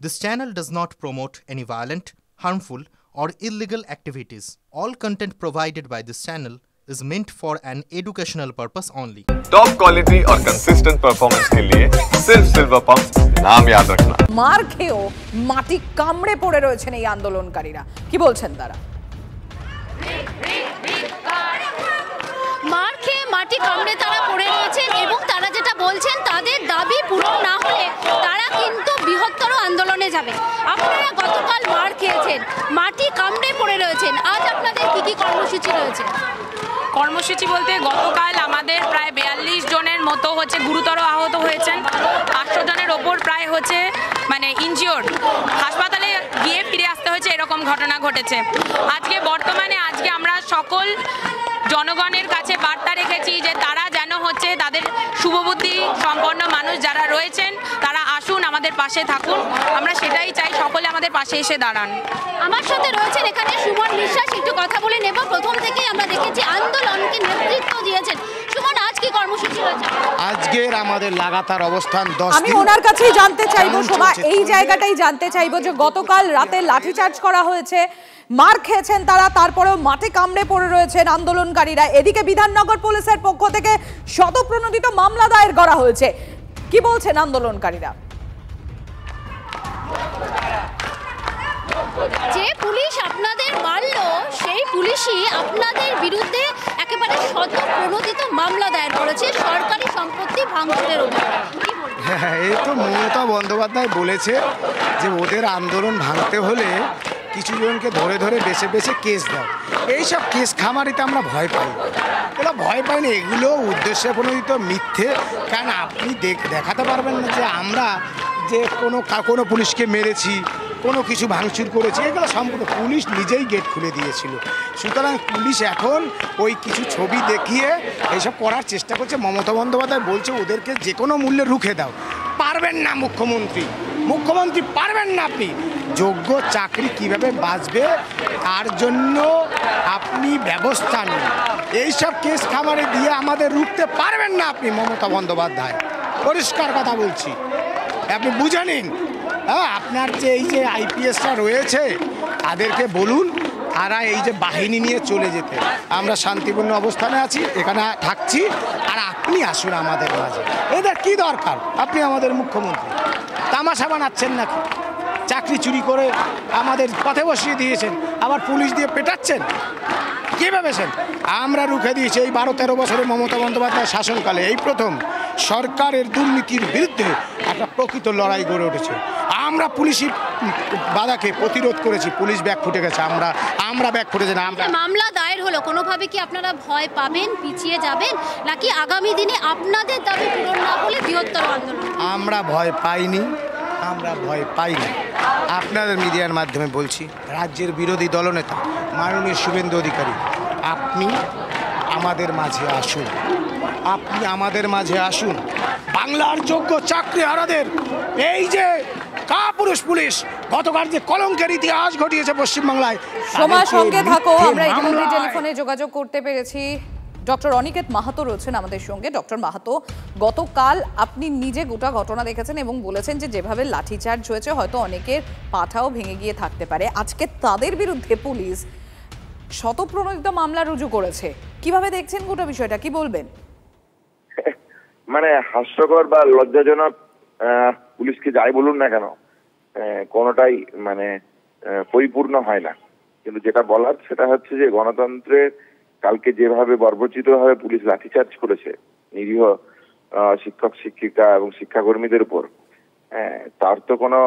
This channel does not promote any violent, harmful, or illegal activities. All content provided by this channel is meant for an educational purpose only. Top quality और consistent performance के लिए सिर्फ silver pump नाम याद रखना। মার খেয়েও মাটি কামড়ে পড়ে রয়েছেন এই আন্দোলনকারীরা, কি বলছেন তারা? মার খেয়ে মাটি কামড়ে তারা পড়ে রয়েছেন এবং তারা যেটা বলছেন তাদের দাবি পূরণ না হলে তারা কিন্তু বৃহত্তর আন্দোলনে যাবে। আপনারা গতকাল মার খেয়েছেন, মাটি কামড়ে পড়ে রয়েছেন, আজ আপনাদের কি কি কর্মসূচি রয়েছে? কর্মসূচি বলতে গতকাল আমাদের প্রায় 42 জনের মতো গুরুতর আহত হয়েছেন, 500 জনের ওপর প্রায় ইনজিওর্ড, হাসপাতালে গিয়ে ফিরে আসতে হয়েছে, এরকম ঘটনা ঘটেছে। আজকে আমরা সকল জনগণের কাছে বার্তা রেখেছি যে তারা যেন তাদের শুভবুদ্ধি সম্পন্ন মানুষ যারা রয়েছেন তারা আসুন, আমাদের পাশে থাকুন। আমরা সেটাই চাই, সকলে আমাদের পাশে এসে দাঁড়ান। আমার সাথে রয়েছেন এখানে সুমন বিশ্বাস, একটু কথা বলে নেব। প্রথম থেকেই আমরা দেখেছি আন্দোলনকে নেতৃত্ব দিয়েছেন। সুমন, আজ কি কর্মসূচি রয়েছে? আজকের আমাদের লাগাতার অবস্থান 10 দিন। আমি ওনার কাছেই জানতে চাইবো, শোভা, এই জায়গাটাই জানতে চাইবো যে গতকাল রাতে লাঠিচার্জ করা হয়েছে, মার খেয়েছেন তারা, তারপরেও মাটি কামড়ে পড়ে রয়েছেন আন্দোলনকারীরা। এদিকে বিধাননগর পুলিশের পক্ষ থেকে শতপ্রণোদিত মামলা দায়ের করা হয়েছে, কি বলছেন আন্দোলনকারীরা? যে পুলিশ আপনাদের মারলো সেই পুলিশই আপনাদের বিরুদ্ধে একেবারে শতপ্রণোদিত মামলা দায়ের করেছে সরকারি সম্পত্তি ভাঙচুরের অভিযোগে। হ্যাঁ, এই তো মমতা বন্দ্যোপাধ্যায় বলেছে যে ওদের আন্দোলন ভাঙতে হলে কিছু জনকে ধরে ধরে বেছে বেছে কেস দাও। এইসব কেস খামারিতে আমরা ভয় পাই, এগুলো ভয় পাই না, এগুলো উদ্দেশ্যে প্রণোদিত মিথ্যে। কারণ আপনি দেখাতে পারবেন না যে আমরা যে কোনো পুলিশকে মেরেছি, কোনো কিছু ভাঙচুর করেছি, এগুলো সম্পূর্ণ পুলিশ নিজেই গেট খুলে দিয়েছিল। সুতরাং পুলিশ এখন ওই কিছু ছবি দেখিয়ে এইসব করার চেষ্টা করছে। মমতা বন্দ্যোপাধ্যায় বলছে ওদেরকে যে কোনো মূল্যে রুখে দাও। পারবেন না মুখ্যমন্ত্রী পারবেন না। আপনি যোগ্য চাকরি কিভাবে বাঁচবে তার জন্য আপনি ব্যবস্থা নিন। এইসব কেস খামারে দিয়ে আমাদের রুখতে পারবেন না আপনি, মমতা বন্দ্যোপাধ্যায়, পরিষ্কার কথা বলছি, আপনি বুঝে নিন। হ্যাঁ, আপনার যে এই যে আইপিএসটা রয়েছে তাদেরকে বলুন তারা এই যে বাহিনী নিয়ে চলে যেতে। আমরা শান্তিপূর্ণ অবস্থানে আছি, এখানে থাকছি, আর আপনি আসুন আমাদের মাঝে। এদের কি দরকার? আপনি আমাদের মুখ্যমন্ত্রী, তামাশা বানাচ্ছেন নাকি? চাকরি চুরি করে আমাদের পথে বসিয়ে দিয়েছেন, আবার পুলিশ দিয়ে পেটাচ্ছেন, কী ভেবেছেন? আমরা রুখে দিয়েছি এই 12-13 বছরে মমতা বন্দ্যোপাধ্যায় শাসনকালে এই প্রথম সরকারের দুর্নীতির বিরুদ্ধে একটা প্রকৃত লড়াই গড়ে উঠেছে। আমরা পুলিশি বাধাকে প্রতিরোধ করেছি, পুলিশ ব্যাক ফুটে গেছে, আমরা ব্যাক ফুটেছে না। আমরা মামলা দায়ের হলো, কোনোভাবে কি আপনারা ভয় পাবেন, পিছিয়ে যাবেন, নাকি আগামী দিনে আপনাদের দাবি পূরণ না হলে বৃহত্তর আন্দোলন? আমরা ভয় পাইনি, আমরা ভয় পাইনি। আপনাদের মিডিয়ার মাধ্যমে বলছি, রাজ্যের বিরোধী দলনেতা মাননীয় শুভেন্দু অধিকারী, আপনি আমাদের মাঝে আসুন, আপনি আমাদের মাঝে আসুন। বাংলার যোগ্য চাকরিহারাদের এই যে কাপুরুষ পুলিশ গতকাল যে কলঙ্কের ইতিহাস ঘটিয়েছে পশ্চিমবাংলায়। সময় সঙ্গে থাকো, আমরা ইতিমধ্যে টেলিফোনে যোগাযোগ করতে পেরেছি। ডক্টর অনিকেত মাহাতো রয়েছেন আমাদের সঙ্গে। ডক্টর মাহাতো, গতকাল আপনি নিজে গোটা ঘটনা দেখেছেন এবং বলেছেন যে যেভাবে লাঠিচার্জ হয়েছে হয়তো অনেকের পাঠাও ভেঙে গিয়ে থাকতে পারে। আজকে তাদের বিরুদ্ধে পুলিশ শতপ্রণোদিত মামলা রুজু করেছে, কিভাবে দেখছেন গোটা বিষয়টা, কি বলবেন? হাস্যকর বা লজ্জাজনক, পুলিশকে যাই বলুন না কেন কোনোটাই পরিপূর্ণ হয় না। কিন্তু যেটা বলার সেটা হচ্ছে যে গণতন্ত্রের কালকে যেভাবে বর্বরচিতভাবে পুলিশ লাঠিচার্জ করেছে নিরীহ শিক্ষক শিক্ষিকা এবং শিক্ষাকর্মীদের উপর, তার তো কোনো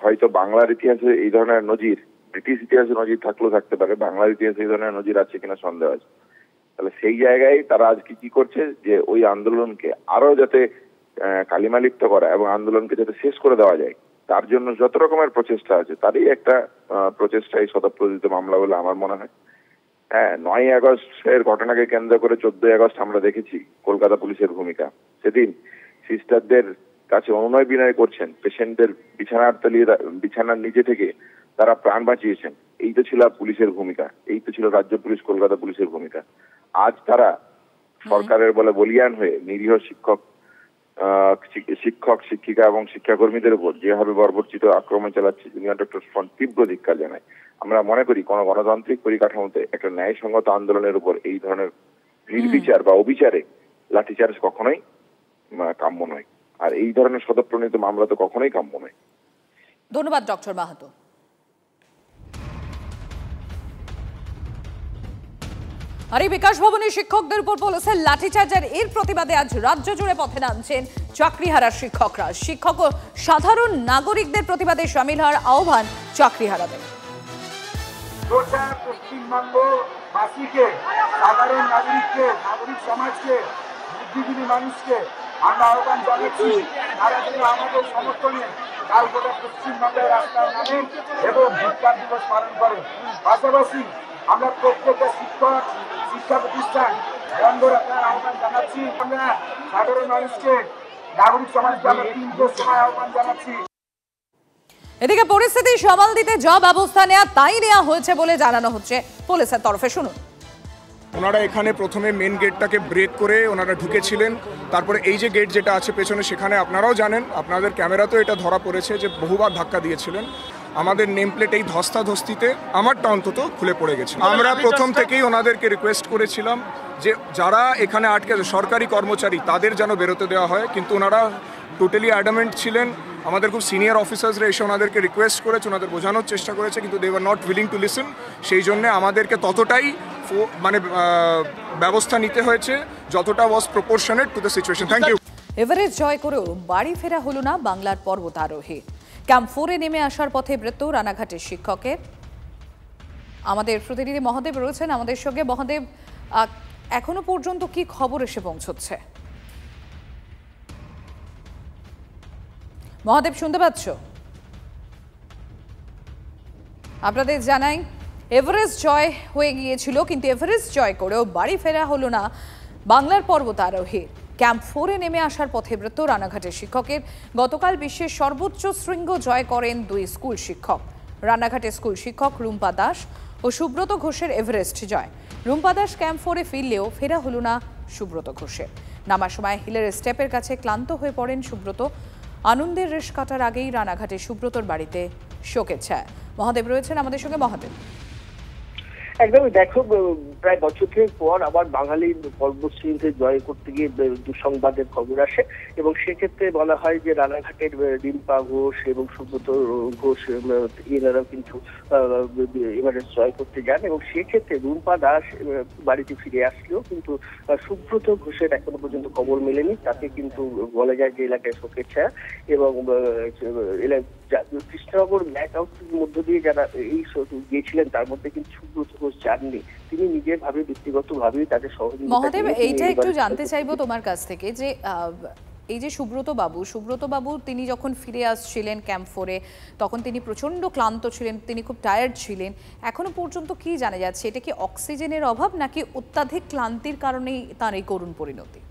হয়তো বাংলার ইতিহাসে এই ধরনের নজির, ব্রিটিশ ইতিহাসে নজির থাকলেও থাকতে পারে, বাংলার ইতিহাসে এই ধরনের নজির আছে কিনা সন্দেহ আছে। তাহলে সেই জায়গায় তারা আজকে কি করছে যে ওই আন্দোলনকে আরো যাতে কালিমালিপ্ত করা এবং আন্দোলনকে যাতে শেষ করে দেওয়া যায় তার জন্য যত রকমের প্রচেষ্টা আছে তারই একটা প্রচেষ্টা এই শতপ্রণোদিত মামলা বলে আমার মনে হয়। হ্যাঁ, 9ই আগস্টের ঘটনাকে কেন্দ্র করে 14ই আগস্ট আমরা দেখেছি কলকাতা পুলিশের ভূমিকা। সেদিন সিস্টারদের কাছে অনুনয় বিনয় করছেন, পেশেন্টদের বিছানার নিচে থেকে তারা প্রাণ বাঁচিয়েছেন। এই তো ছিল পুলিশের ভূমিকা, এই তো ছিল রাজ্য পুলিশ, কলকাতা পুলিশের ভূমিকা। আজ তারা সরকারের বলে বলিয়ান হয়ে নিরীহ শিক্ষক শিক্ষক শিক্ষিকা এবং শিক্ষাকর্মীদের উপর যেভাবে বর্বরচিত আক্রমণ চালাচ্ছে জুনিয়র ডক্টরস ফ্রন্ট তীব্র ধিক্কার জানায়। আমরা মনে করি কোন গণতান্ত্রিক পরিকাঠামোতে একটা ন্যায়সঙ্গত আন্দোলনের উপর এই ধরনের নির্বিচার বা অবিচারে লাঠিচার্জ কখনোই কাম্য নয়, আর এই ধরনের স্বতঃপ্রণীত মামলা তো কখনোই কাম্য নয়। ধন্যবাদ ডক্টর মাহাতো। আর এই বিকাশ ভবনের শিক্ষকদের উপর পুলিশের লাঠিচার্জের এর প্রতিবাদে আজ রাজ্য জুড়ে পথে নামছেন চাকরিহারা শিক্ষকরা। শিক্ষক ও সাধারণ নাগরিকদের প্রতিবাদে সামিল হওয়ার আহ্বান চাকরিহারাদের। পশ্চিমবঙ্গবাসীকে, সাধারণ নাগরিককে, নাগরিক সমাজকে, বুদ্ধিজীবী মানুষকে আমরা আহ্বান জানাচ্ছি তারা যেন আমাদের সমর্থনে কাল গোটা পশ্চিমবঙ্গের রাস্তায় নামেন এবং ধিক্কার দিবস পালন করেন। পাশাপাশি আমরা প্রত্যেকটা শিক্ষক, শিক্ষা প্রতিষ্ঠান বন্ধ রাখার আহ্বান জানাচ্ছি। আমরা সাধারণ মানুষকে, নাগরিক সমাজকে আমরা 3টের সময় আহ্বান জানাচ্ছি। এদিকে পরিস্থিতি সামাল দিতে যা ব্যবস্থা নেওয়া তাই নেওয়া হয়েছে বলে জানানো হচ্ছে পুলিশের তরফে। শুনুন। ওনারা এখানে প্রথমে মেন গেটটাকে ব্রেক করে ওনারা ঢুকেছিলেন, তারপরে এই যে গেট যেটা আছে পেছনে সেখানে আপনারাও জানেন, আপনাদের ক্যামেরাতেও এটা ধরা পড়েছে যে বহুবার ধাক্কা দিয়েছিলেন। আমাদের নেম প্লেট এই ধস্তাধস্তিতে আমারটা অন্তত খুলে পড়ে গেছে। আমরা প্রথম থেকেই ওনাদেরকে রিকোয়েস্ট করেছিলাম যে যারা এখানে আটকে আছে সরকারি কর্মচারী তাদের যেন বেরোতে দেওয়া হয়, কিন্তু ওনারা টোটালি অ্যাডামেন্ট ছিলেন। আমাদের খুব সিনিয়র অফিসার্সরা এসে ওনাদেরকে রিকোয়েস্ট করেছে, ওনাদের বোঝানোর চেষ্টা করেছে, কিন্তু they were not willing to listen. সেই জন্য আমাদেরকে ততটাই ব্যবস্থা নিতে হয়েছে যতটা was proportionate to the situation. Thank you. Everest জয় করেও বাড়ি ফেরা হলো না বাংলার পর্বতারোহী। ক্যাম্প 4-এ নেমে আসার পথে মৃত্যু রানাঘাটের শিক্ষকের। আমাদের প্রতিনিধি মহাদেব রয়েছেন আমাদের সঙ্গে। মহাদেব, এখনো পর্যন্ত কি খবর এসে পৌঁছচ্ছে? মহাদেব, শুনতে পাচ্ছ? আপনাদের জানাই এভারেস্ট জয় হয়ে গিয়েছিল, কিন্তু এভারেস্ট জয় করেও বাড়ি ফেরা হলো না বাংলার পর্বতারোহী। ক্যাম্প 4-এ নেমে আসার পথে মৃত্যু রানাঘাটের শিক্ষকের। গতকাল বিশ্বের সর্বোচ্চ শৃঙ্গ জয় করেন 2 স্কুল শিক্ষক। রানাঘাটের স্কুল শিক্ষক রুম্পা দাস ও সুব্রত ঘোষের এভারেস্ট জয়। রুম্পা দাস ক্যাম্প 4-এ ফিরলেও ফেরা হলো না সুব্রত ঘোষের। নামার সময় হিলের স্টেপের কাছে ক্লান্ত হয়ে পড়েন সুব্রত। আনন্দের রেশ কাটার আগেই রানাঘাটে সুব্রতর বাড়িতে শোকের ছায়া। মহাদেব রয়েছেন আমাদের সঙ্গে। মহাদেব, একদমই। দেখো, প্রায় বছর পর আবার বাঙালি পর্বতশৃঙ্গে জয় করতে গিয়ে দুঃসংবাদের খবর আসে, এবং সেক্ষেত্রে বলা হয় যে রানাঘাটের রিম্পা ঘোষ এবং সুব্রত ঘোষ এনারা কিন্তু এভারেস্ট জয় করতে যান, এবং সেক্ষেত্রে রুম্পা দাস বাড়িতে ফিরে আসলেও কিন্তু সুব্রত ঘোষের এখনো পর্যন্ত খবর মেলেনি। তাকে কিন্তু বলা যায় যে এলাকায় শোকের ছায়া, এবং কৃষ্ণনগর ব্ল্যাক আউটের মধ্য দিয়ে যারা এই গিয়েছিলেন তার মধ্যে কিন্তু সুব্রত ঘোষ যাননি। তিনি নিজের ভাবে ব্যক্তিগতভাবেই তাদের সহযোগিতা। মহাদেব, এইটা একটু জানতে চাইবো তোমার কাছ থেকে যে এই যে সুব্রত বাবু তিনি যখন ফিরে আসছিলেন ক্যাম্প 4-এ, তখন তিনি প্রচন্ড ক্লান্ত ছিলেন, তিনি খুব টায়ার্ড ছিলেন। এখনো পর্যন্ত কি জানা যাচ্ছে, এটা কি অক্সিজেনের অভাব নাকি অত্যাধিক ক্লান্তির কারণেই তার এই করুণ পরিণতি?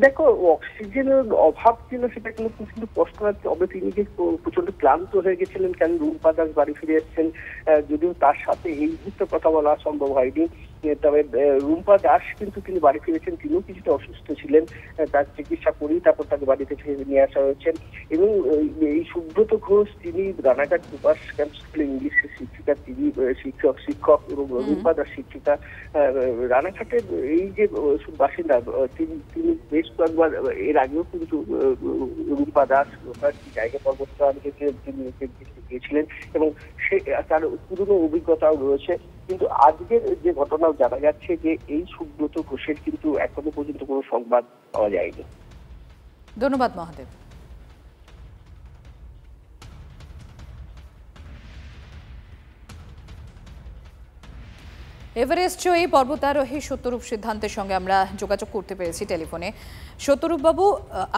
দেখো, অক্সিজেনের অভাব ছিল সেটা কিন্তু স্পষ্ট না, তবে তিনি যে প্রচন্ড ক্লান্ত হয়ে গেছিলেন। কেন রুম্পা দাস বাড়ি ফিরে এসেছেন, যদিও তার সাথে এই মুহূর্তে কথা বলা সম্ভব হয়নি, তবে রুম্পা দাস কিন্তু তিনি বাড়ি ফিরেছেন। তিনিও কিছুটা অসুস্থ ছিলেন, তার চিকিৎসা করেই তারপর তাকে বাড়িতে ফিরে নিয়ে আসা হয়েছে। এবং এই সুব্রত ঘোষ তিনি রানাঘাট সুপার ক্যাম্প স্কুলে ইংলিশের শিক্ষিকা, তিনি শিক্ষক এবং রুম্পা দাস শিক্ষিকা। রানাঘাটের এই যে বাসিন্দা তিনি বেশ কয়েকবার এর আগেও কিন্তু রুম্পা দাস জায়গা পর্বতকে গিয়েছিলেন, এবং সে তার পুরনো অভিজ্ঞতাও রয়েছে। কিন্তু আজকের যে ঘটনা জানা যাচ্ছে যে এই সুব্রত ঘোষের কিন্তু এখনো পর্যন্ত কোনো সংবাদ পাওয়া যায়নি। ধন্যবাদ মহাদেব। এভারেস্ট জয়ী পর্বতারোহী সত্যরূপ সিদ্ধান্তের সঙ্গে আমরা যোগাযোগ করতে পেরেছি টেলিফোনে। সত্যরূপ বাবু,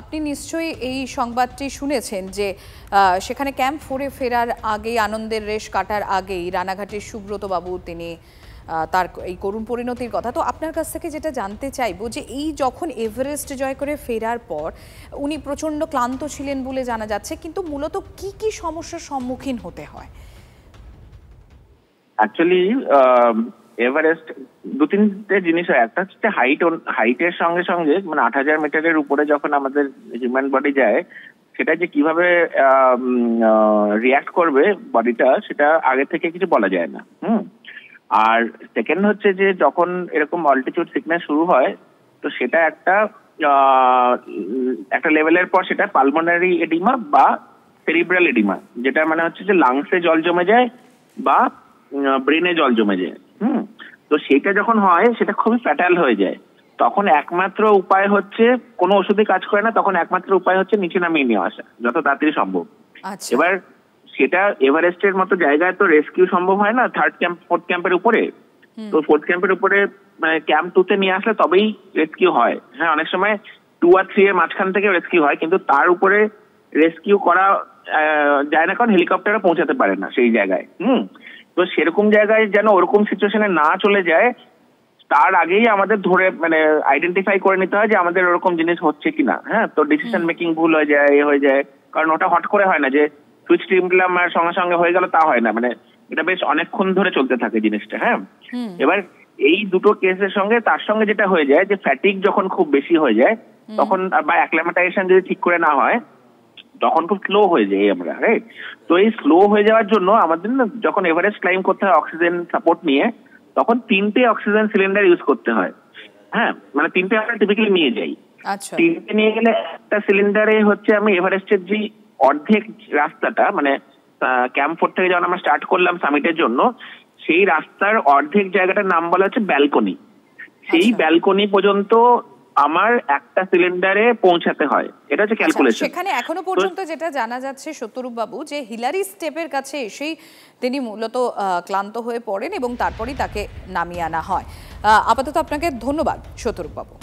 আপনি নিশ্চয়ই এই সংবাদটি শুনেছেন যে সেখানে ক্যাম্প 4-এ ফেরার আগেই, আনন্দের রেশ কাটার আগেই রানাঘাটের সুব্রত বাবু তিনি তার এই করুণ পরিণতির কথা। তো আপনার কাছ থেকে যেটা জানতে চাইবো যে এই যখন এভারেস্ট জয় করে ফেরার পর উনি প্রচণ্ড ক্লান্ত ছিলেন বলে জানা যাচ্ছে, কিন্তু মূলত কি কি সমস্যার সম্মুখীন হতে হয়? অ্যাকচুয়ালি এভারেস্ট দু তিনটে জিনিস হয়। একটা হচ্ছে হাইটের সঙ্গে সঙ্গে মানে 8000 মিটারের উপরে যখন আমাদের হিউম্যান বডি যায়, সেটা যে কিভাবে রিয়াক্ট করবে বডিটা, সেটা আগে থেকে কিছু বলা যায় না। আর সেকেন্ড হচ্ছে যে যখন এরকম অল্টিটিউড সিকনেস শুরু হয়, তো সেটা একটা লেভেলের পর সেটা পালমোনারি এডিমা বা সেরিব্রাল এডিমা, যেটা মানে হচ্ছে যে লাংসে জল জমে যায় বা ব্রেনে জল জমে যায়। তো সেটা যখন হয় সেটা খুবই ফ্যাটাল হয়ে যায়। তখন একমাত্র উপায় হচ্ছে, কোনো ওষুধই কাজ করে না, তখন একমাত্র উপায় হচ্ছে নিচে নামিয়ে নিয়ে আসা যত তাড়াতাড়ি সম্ভব। এবার সেটা এভারেস্টের মতো জায়গায় তো রেস্কিউ সম্ভব হয় না 4th ক্যাম্পের উপরে। তো 4th ক্যাম্পের উপরে ক্যাম্প 2-তে নিয়ে আসলে তবেই রেস্কিউ হয়। হ্যাঁ, অনেক সময় 2 আর 3 এর মাঝখান থেকে রেস্কিউ হয়, কিন্তু তার উপরে রেস্কিউ করা যায় না, কারণ হেলিকপ্টারও পৌঁছাতে পারে না সেই জায়গায়। তো সেরকম জায়গায় যেন ওরকম সিচুয়েশনে না চলে যায়, তার আগেই আমাদের ধরে মানে আইডেন্টিফাই করে নিতে হয় যে আমাদের ওরকম জিনিস হচ্ছে কিনা। হ্যাঁ, তো ডিসিশন মেকিং ভুল হয়ে যায়, হয়ে যায়, কারণ ওটা হট করে হয় না যে সুইচ টিপলাম আর সঙ্গে সঙ্গে হয়ে গেল, তা হয় না। মানে এটা বেশ অনেকক্ষণ ধরে চলতে থাকে জিনিসটা। হ্যাঁ, এবার এই দুটো কেসের সঙ্গে তার সঙ্গে যেটা হয়ে যায় যে ফ্যাটিক যখন খুব বেশি হয়ে যায়, তখন বা অ্যাক্লামাটাইজেশন যদি ঠিক করে না হয়, তখন খুব স্লো হয়ে যায় আমরা। রাইট, তো এই স্লো হয়ে যাওয়ার জন্য আমাদের যখন এভারেস্ট ক্লাইম করতে হয় অক্সিজেন সাপোর্ট নিয়ে, তখন 3টে অক্সিজেন সিলিন্ডার ইউজ করতে হয়। হ্যাঁ, মানে 3টে আমরা টিপিক্যালি নিয়ে যাই। 3টে নিয়ে গেলে একটা সিলিন্ডারে হচ্ছে আমি এভারেস্টের যে অর্ধেক রাস্তাটা, মানে ক্যাম্প 4 থেকে যখন আমরা স্টার্ট করলাম সামিটের জন্য, সেই রাস্তার অর্ধেক জায়গাটার নাম বলা হচ্ছে ব্যালকনি। সেই ব্যালকনি পর্যন্ত আমার একটা সিলিন্ডারে পৌঁছাতে হয়। এটা হচ্ছে ক্যালকুলেশন। সেখানে এখনো পর্যন্ত যেটা জানা যাচ্ছে সত্যরূপ বাবু, যে হিলারি স্টেপের কাছে এসেই তিনি মূলত ক্লান্ত হয়ে পড়েন এবং তারপরেই তাকে নামিয়ে আনা হয়। আপাতত আপনাকে ধন্যবাদ সত্যরূপ বাবু।